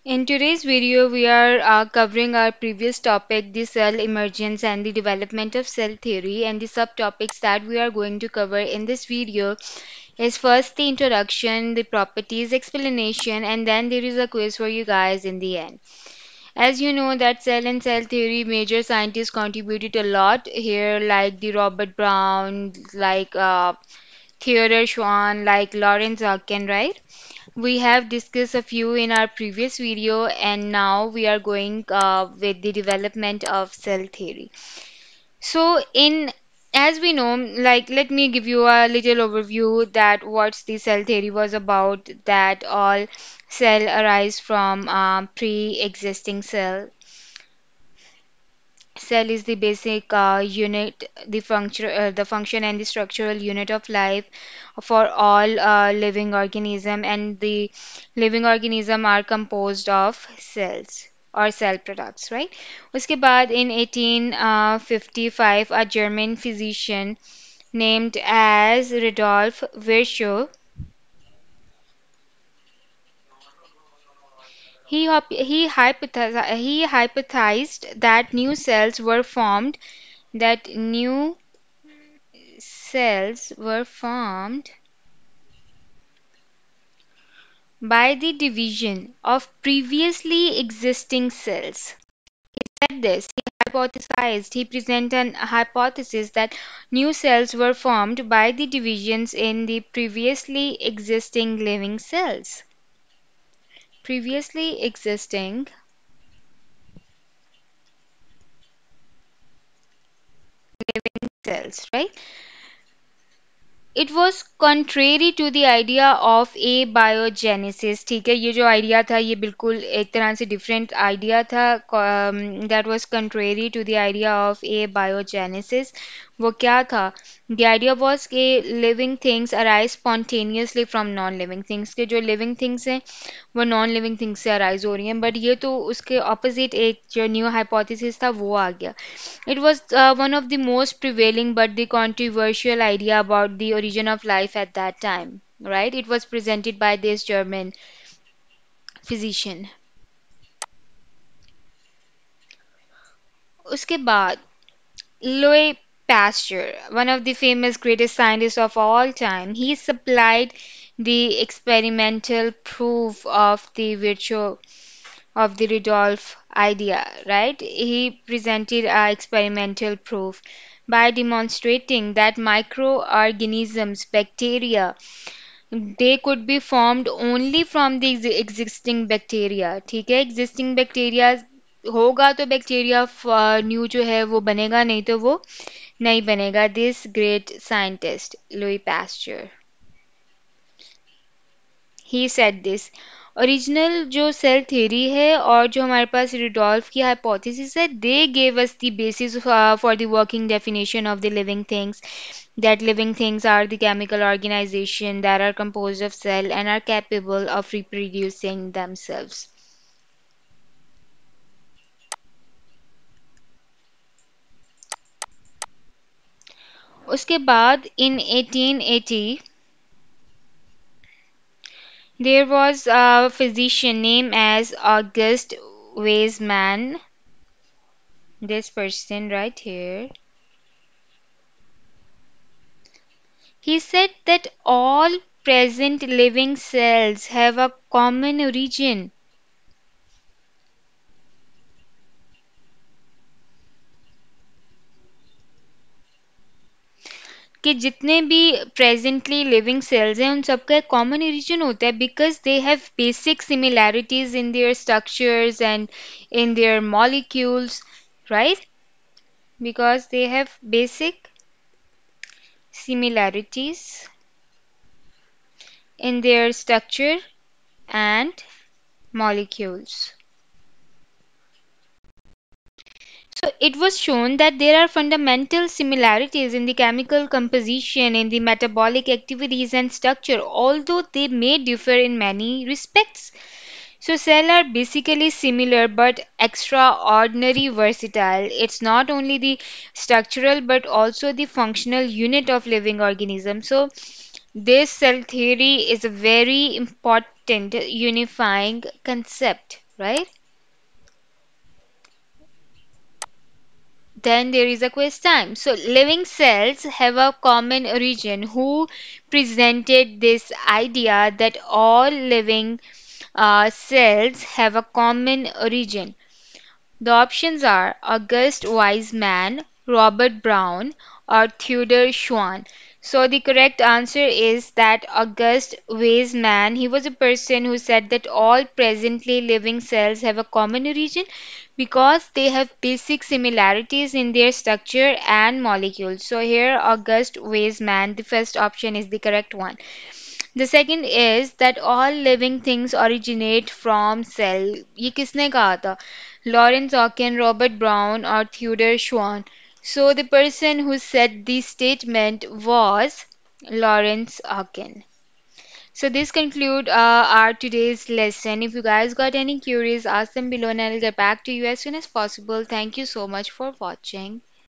In today's video, we are covering our previous topic, the cell emergence and the development of cell theory, and the subtopics that we are going to cover in this video is first the introduction, the properties, explanation, and then there is a quiz for you guys in the end. As you know that cell and cell theory major scientists contributed a lot here, like the Robert Brown, like Theodore Schwann, like Lawrence Arkin, right? We have discussed a few in our previous video, and now we are going with the development of cell theory. So, in as we know, like let me give you a little overview that what the cell theory was about. That all cell arise from pre-existing cell. Cell is the basic unit, the function and the structural unit of life for all living organism, and the living organism are composed of cells or cell products, right? उसके बाद in 1855 a German physician named as Rudolf Virchow he hypothesized that new cells were formed by the division of previously existing cells. Said this, he presented an hypothesis that new cells were formed by the divisions in the previously existing living cells. Previously existing cells, right? It was contrary to the idea of abiogenesis. ठीक है, ये जो idea था ये बिल्कुल एक तरह से different idea था, that was contrary to the idea of abiogenesis. वो क्या था? The idea was कि living things arise spontaneously from non-living things, के जो living things हैं वो non-living things से arise हो रही हैं, but ये तो उसके opposite एक जो new hypothesis था वो आ गया. It was one of the most prevailing but the controversial idea about the origin of life at that time, right? It was presented by this German physician. उसके बाद Louis Pasteur, one of the famous greatest scientists of all time, he supplied the experimental proof of the virtue of the Rudolph idea, right? He presented experimental proof by demonstrating that microorganisms, bacteria, they could be formed only from the existing bacteria. ठीक है, existing bacteria होगा तो bacteria new जो है वो बनेगा, नहीं तो वो नहीं बनेगा. This great scientist Louis Pasteur, he said this. Original जो सेल थ्योरी है और जो हमारे पास रिडोल्फ की हाइपोथेसिस है, they gave us the basis for the working definition of the living things, that living things are the chemical organization that are composed of cell and are capable of reproducing themselves. उसके बाद in 1880 there was a physician named as August Weismann, this person right here. He said that all present living cells have a common origin. कि जितने भी presently living cells हैं उन सबका एक common origin होता है because they have basic similarities in their structures and in their molecules, right? Because they have basic similarities in their structure and molecules. So it was shown that there are fundamental similarities in the chemical composition, in the metabolic activities and structure, although they may differ in many respects. So cells are basically similar but extraordinary versatile. It's not only the structural but also the functional unit of living organism. So this cell theory is a very important unifying concept. right? Then there is a quiz time. So, living cells have a common origin. Who presented this idea that all living cells have a common origin? The options are August Weismann, Robert Brown, or Theodore Schwann. So the correct answer is that August Weismann, he was a person who said that all presently living cells have a common origin because they have basic similarities in their structure and molecules. So here August Weismann, the first option is the correct one. The second is that all living things originate from cell. ये किसने कहा था? Lawrence Ocken, Robert Brown, or Theodore Schwann. So the person who said this statement was Lawrence Ocken. So this conclude our today's lesson. If you guys got any queries, ask them below and I'll get back to you as soon as possible. Thank you so much for watching.